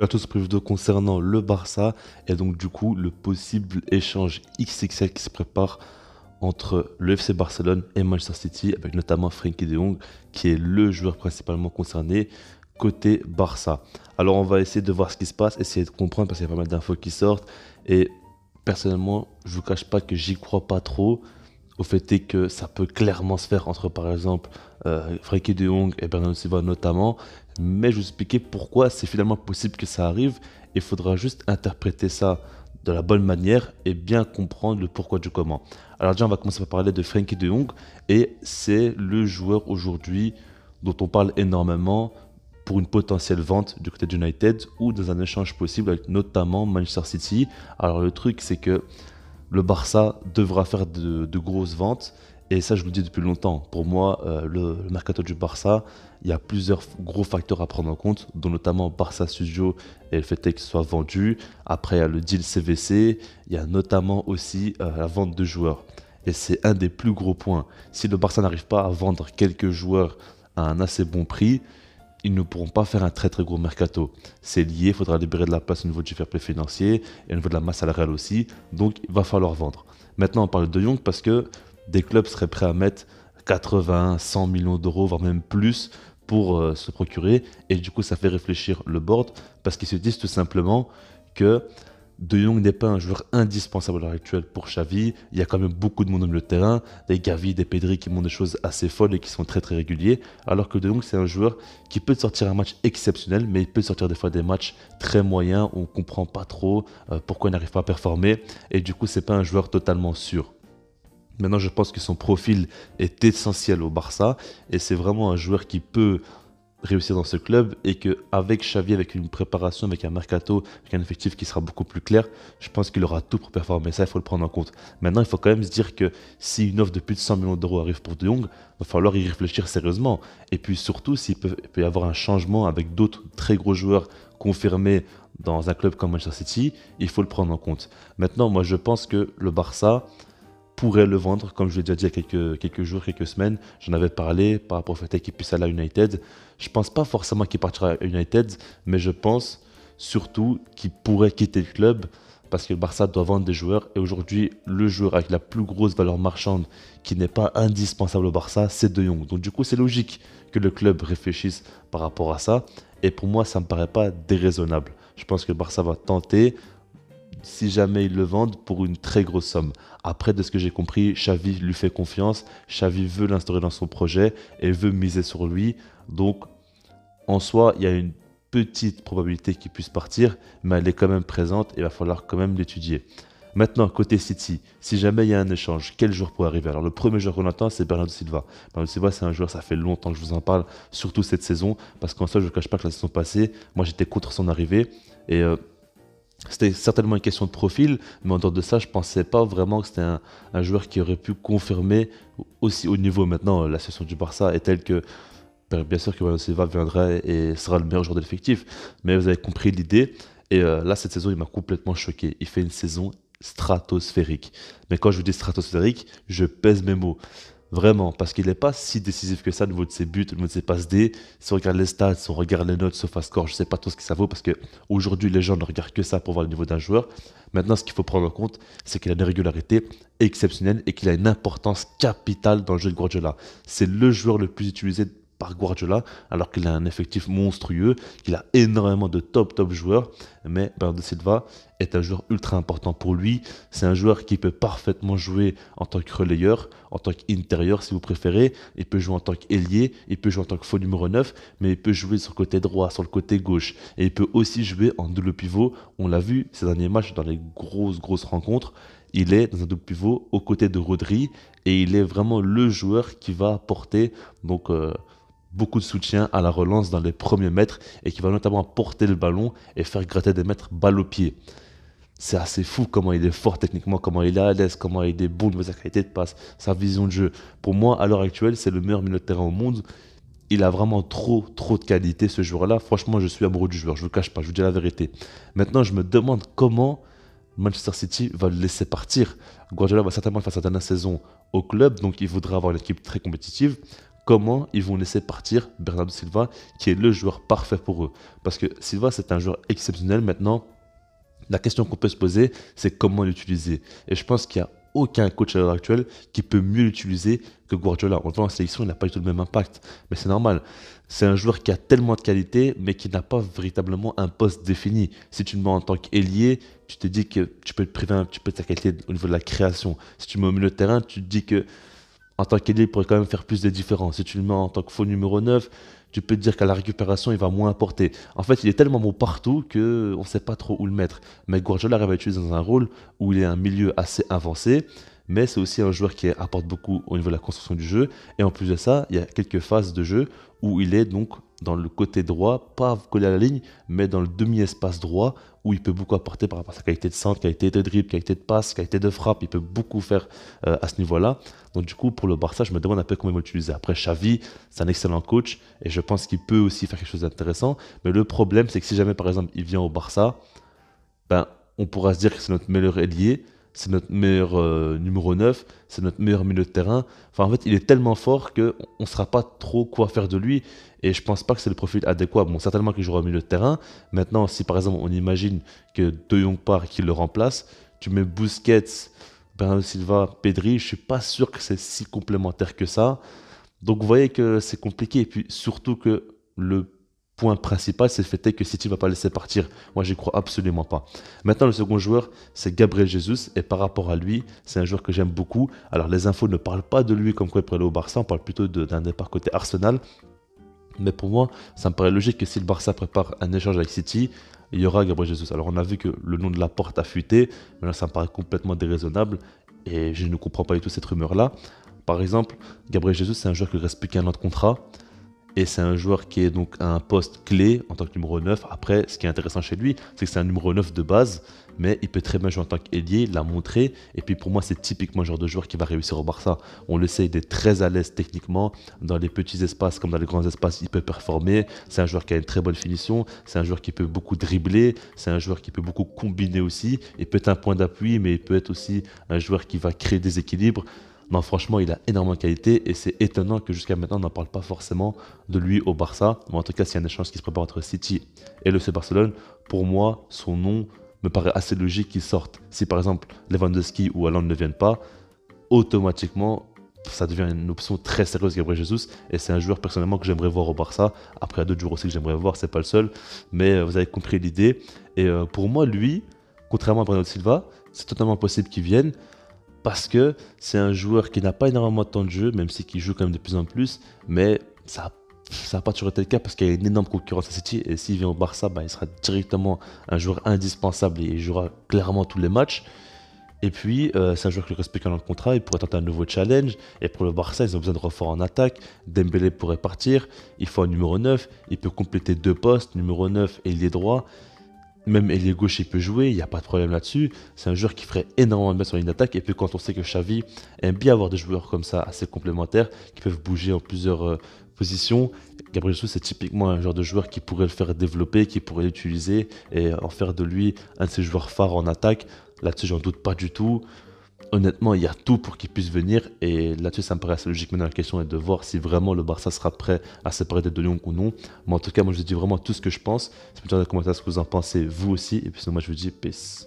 À tous pour vidéo concernant le Barça et donc du coup le possible échange XXL qui se prépare entre le FC Barcelone et Manchester City avec notamment Frenkie de Jong qui est le joueur principalement concerné côté Barça. Alors on va essayer de voir ce qui se passe, essayer de comprendre parce qu'il y a pas mal d'infos qui sortent et personnellement je vous cache pas que j'y crois pas trop au fait est que ça peut clairement se faire entre par exemple Frenkie de Jong et Bernardo Silva notamment, mais je vais vous expliquer pourquoi c'est finalement possible que ça arrive. Il faudra juste interpréter ça de la bonne manière et bien comprendre le pourquoi du comment. Alors déjà on va commencer par parler de Frenkie de Jong et c'est le joueur aujourd'hui dont on parle énormément pour une potentielle vente du côté d'United ou dans un échange possible avec notamment Manchester City. Alors le truc c'est que le Barça devra faire de grosses ventes. Et ça, je vous le dis depuis longtemps. Pour moi, le mercato du Barça, il y a plusieurs gros facteurs à prendre en compte, dont notamment Barça Studio et le fait qu'il soit vendu. Après, il y a le deal CVC. Il y a notamment aussi la vente de joueurs. Et c'est un des plus gros points. Si le Barça n'arrive pas à vendre quelques joueurs à un assez bon prix, ils ne pourront pas faire un très très gros mercato. C'est lié, il faudra libérer de la place au niveau du fair play financier et au niveau de la masse salariale aussi. Donc il va falloir vendre. Maintenant on parle de Young parce que des clubs seraient prêts à mettre 80, 100 millions d'euros, voire même plus pour se procurer. Et du coup ça fait réfléchir le board parce qu'ils se disent tout simplement que de Jong n'est pas un joueur indispensable à l'heure actuelle pour Xavi. Il y a quand même beaucoup de monde dans le terrain, des Gavi, des Pedri qui montrent des choses assez folles et qui sont très très réguliers. Alors que De Jong, c'est un joueur qui peut te sortir un match exceptionnel, mais il peut sortir des fois des matchs très moyens où on ne comprend pas trop pourquoi il n'arrive pas à performer. Et du coup, c'est pas un joueur totalement sûr. Maintenant, je pense que son profil est essentiel au Barça et c'est vraiment un joueur qui peut réussir dans ce club et qu'avec Xavi, avec une préparation, avec un mercato, avec un effectif qui sera beaucoup plus clair, je pense qu'il aura tout pour performer. Ça, il faut le prendre en compte. Maintenant, il faut quand même se dire que si une offre de plus de 100 millions d'euros arrive pour De Jong, il va falloir y réfléchir sérieusement. Et puis surtout, il peut y avoir un changement avec d'autres très gros joueurs confirmés dans un club comme Manchester City, il faut le prendre en compte. Maintenant, moi, je pense que le Barça pourrait le vendre, comme je l'ai déjà dit il y a quelques jours, quelques semaines. J'en avais parlé par rapport au fait qu'il puisse aller à United. Je pense pas forcément qu'il partira à United, mais je pense surtout qu'il pourrait quitter le club parce que le Barça doit vendre des joueurs. Et aujourd'hui, le joueur avec la plus grosse valeur marchande qui n'est pas indispensable au Barça, c'est De Jong. Donc du coup, c'est logique que le club réfléchisse par rapport à ça. Et pour moi, ça ne me paraît pas déraisonnable. Je pense que le Barça va tenter si jamais ils le vendent pour une très grosse somme. Après, de ce que j'ai compris, Xavi lui fait confiance, Xavi veut l'instaurer dans son projet et veut miser sur lui. Donc, en soi, il y a une petite probabilité qu'il puisse partir, mais elle est quand même présente et il va falloir quand même l'étudier. Maintenant, côté City, si jamais il y a un échange, quel joueur pourrait arriver? Alors, le premier joueur qu'on attend, c'est Bernardo Silva. Bernardo Silva, c'est un joueur, ça fait longtemps que je vous en parle, surtout cette saison, parce qu'en soi, je ne cache pas que la saison passée, moi, j'étais contre son arrivée. Et c'était certainement une question de profil, mais en dehors de ça, je pensais pas vraiment que c'était un joueur qui aurait pu confirmer aussi haut niveau. Maintenant, la situation du Barça est telle que, bien sûr que Bernardo Silva viendrait et sera le meilleur joueur de l'effectif, mais vous avez compris l'idée. Et là, cette saison, il m'a complètement choqué. Il fait une saison stratosphérique. Mais quand je vous dis stratosphérique, je pèse mes mots. Vraiment, parce qu'il n'est pas si décisif que ça au niveau de ses buts, au niveau de ses passes D. Si on regarde les stats, si on regarde les notes, sauf à score, je ne sais pas tout ce que ça vaut, parce qu'aujourd'hui, les gens ne regardent que ça pour voir le niveau d'un joueur. Maintenant, ce qu'il faut prendre en compte, c'est qu'il a une régularité exceptionnelle et qu'il a une importance capitale dans le jeu de Guardiola. C'est le joueur le plus utilisé par Guardiola, alors qu'il a un effectif monstrueux, qu'il a énormément de top joueurs, mais Bernardo Silva est un joueur ultra important pour lui. C'est un joueur qui peut parfaitement jouer en tant que relayeur, en tant qu'intérieur si vous préférez. Il peut jouer en tant qu'ailier, il peut jouer en tant que faux numéro 9, mais il peut jouer sur le côté droit, sur le côté gauche. Et il peut aussi jouer en double pivot. On l'a vu ces derniers matchs dans les grosses rencontres. Il est dans un double pivot aux côtés de Rodri et il est vraiment le joueur qui va apporter donc beaucoup de soutien à la relance dans les premiers mètres et qui va notamment porter le ballon et faire gratter des mètres balle au pied. C'est assez fou comment il est fort techniquement, comment il est à l'aise, comment il est bon de sa qualité de passe, sa vision de jeu. Pour moi, à l'heure actuelle, c'est le meilleur milieu de terrain au monde. Il a vraiment trop de qualité ce joueur-là. Franchement, je suis amoureux du joueur, je ne vous le cache pas, je vous dis la vérité. Maintenant, je me demande comment Manchester City va le laisser partir. Guardiola va certainement faire sa dernière saison au club, donc il voudra avoir une équipe très compétitive. comment ils vont laisser partir Bernardo Silva, qui est le joueur parfait pour eux. Parce que Silva, c'est un joueur exceptionnel. Maintenant, la question qu'on peut se poser, c'est comment l'utiliser. Et je pense qu'il n'y a aucun coach à l'heure actuelle qui peut mieux l'utiliser que Guardiola. On le voit en sélection, il n'a pas du tout le même impact. Mais c'est normal. C'est un joueur qui a tellement de qualité, mais qui n'a pas véritablement un poste défini. Si tu le mets en tant qu'ailier, tu te dis que tu peux te priver un petit peu de sa qualité au niveau de la création. Si tu le mets au milieu de terrain, tu te dis que en tant qu'ailier, il pourrait quand même faire plus de différences. Si tu le mets en tant que faux numéro 9, tu peux te dire qu'à la récupération, il va moins apporter. En fait, il est tellement bon partout qu'on ne sait pas trop où le mettre. Mais Guardiola arrive à l'utiliser dans un rôle où il est un milieu assez avancé, mais c'est aussi un joueur qui apporte beaucoup au niveau de la construction du jeu. Et en plus de ça, il y a quelques phases de jeu où il est donc dans le côté droit, pas collé à la ligne, mais dans le demi-espace droit, où il peut beaucoup apporter par rapport à sa qualité de centre, qualité de dribble, qualité de passe, qualité de frappe. Il peut beaucoup faire à ce niveau-là. Donc du coup, pour le Barça, je me demande un peu comment ils vont l'utiliser. Après, Xavi, c'est un excellent coach, et je pense qu'il peut aussi faire quelque chose d'intéressant. Mais le problème, c'est que si jamais, par exemple, il vient au Barça, ben, on pourra se dire que c'est notre meilleur ailier, c'est notre meilleur numéro 9, c'est notre meilleur milieu de terrain. Enfin, en fait, il est tellement fort qu'on ne saura pas trop quoi faire de lui. Et je pense pas que c'est le profil adéquat. Bon, certainement qu'il jouera au milieu de terrain. Maintenant, si par exemple, on imagine que De Jong part et qu'il le remplace, tu mets Busquets, Bernardo Silva, Pedri, je suis pas sûr que c'est si complémentaire que ça. Donc, vous voyez que c'est compliqué. Et puis, surtout que le point principal, c'est le fait que City ne va pas laisser partir. Moi, j'y crois absolument pas. Maintenant, le second joueur, c'est Gabriel Jesus. Et par rapport à lui, c'est un joueur que j'aime beaucoup. Alors, les infos ne parlent pas de lui comme quoi il pourrait aller au Barça. On parle plutôt d'un départ côté Arsenal. Mais pour moi, ça me paraît logique que si le Barça prépare un échange avec City, il y aura Gabriel Jesus. Alors, on a vu que le nom de Laporte a fuité. Maintenant, ça me paraît complètement déraisonnable. Et je ne comprends pas du tout cette rumeur-là. Par exemple, Gabriel Jesus, c'est un joueur qui ne reste plus qu'un an de contrat. Et c'est un joueur qui est donc à un poste clé en tant que numéro 9. Après, ce qui est intéressant chez lui, c'est que c'est un numéro 9 de base, mais il peut très bien jouer en tant qu'ailier, il l'a montré. Et puis pour moi, c'est typiquement le genre de joueur qui va réussir au Barça. On le sait, il est très à l'aise techniquement. Dans les petits espaces comme dans les grands espaces, il peut performer. C'est un joueur qui a une très bonne finition. C'est un joueur qui peut beaucoup dribbler. C'est un joueur qui peut beaucoup combiner aussi. Il peut être un point d'appui, mais il peut être aussi un joueur qui va créer des équilibres. Non, franchement, il a énormément de qualité et c'est étonnant que jusqu'à maintenant, on n'en parle pas forcément de lui au Barça. Mais en tout cas, s'il y a un échange qui se prépare entre City et le FC Barcelone, pour moi, son nom me paraît assez logique qu'il sorte. Si par exemple Lewandowski ou Haaland ne viennent pas, automatiquement, ça devient une option très sérieuse, Gabriel Jesus. Et c'est un joueur personnellement que j'aimerais voir au Barça. Après, il y a d'autres joueurs aussi que j'aimerais voir, c'est pas le seul. Mais vous avez compris l'idée. Et pour moi, lui, contrairement à Bernardo Silva, c'est totalement possible qu'il vienne parce que c'est un joueur qui n'a pas énormément de temps de jeu, même si qu'il joue quand même de plus en plus, mais ça n'a pas toujours été le cas parce qu'il y a une énorme concurrence à City, et s'il vient au Barça, bah, il sera directement un joueur indispensable et il jouera clairement tous les matchs. Et puis, c'est un joueur qui reste dans le contrat, il pourrait tenter un nouveau challenge, et pour le Barça, ils ont besoin de renfort en attaque, Dembélé pourrait partir, il faut un numéro 9, il peut compléter deux postes, numéro 9 et ailier droit. Même ailier gauche, il peut jouer, il n'y a pas de problème là-dessus. C'est un joueur qui ferait énormément de bien sur la ligne d'attaque. Et puis quand on sait que Xavi aime bien avoir des joueurs comme ça, assez complémentaires, qui peuvent bouger en plusieurs positions, Gabriel Jesus, c'est typiquement un genre de joueur qui pourrait le faire développer, qui pourrait l'utiliser et en faire de lui un de ses joueurs phares en attaque. Là-dessus, j'en doute pas du tout. Honnêtement, il y a tout pour qu'il puisse venir. Et là-dessus, ça me paraît assez logique. Maintenant, la question est de voir si vraiment le Barça sera prêt à séparer de De Jong ou non. Mais en tout cas, moi, je vous dis vraiment tout ce que je pense. C'est plutôt dans les commentaires ce que vous en pensez, vous aussi. Et puis sinon, moi, je vous dis peace.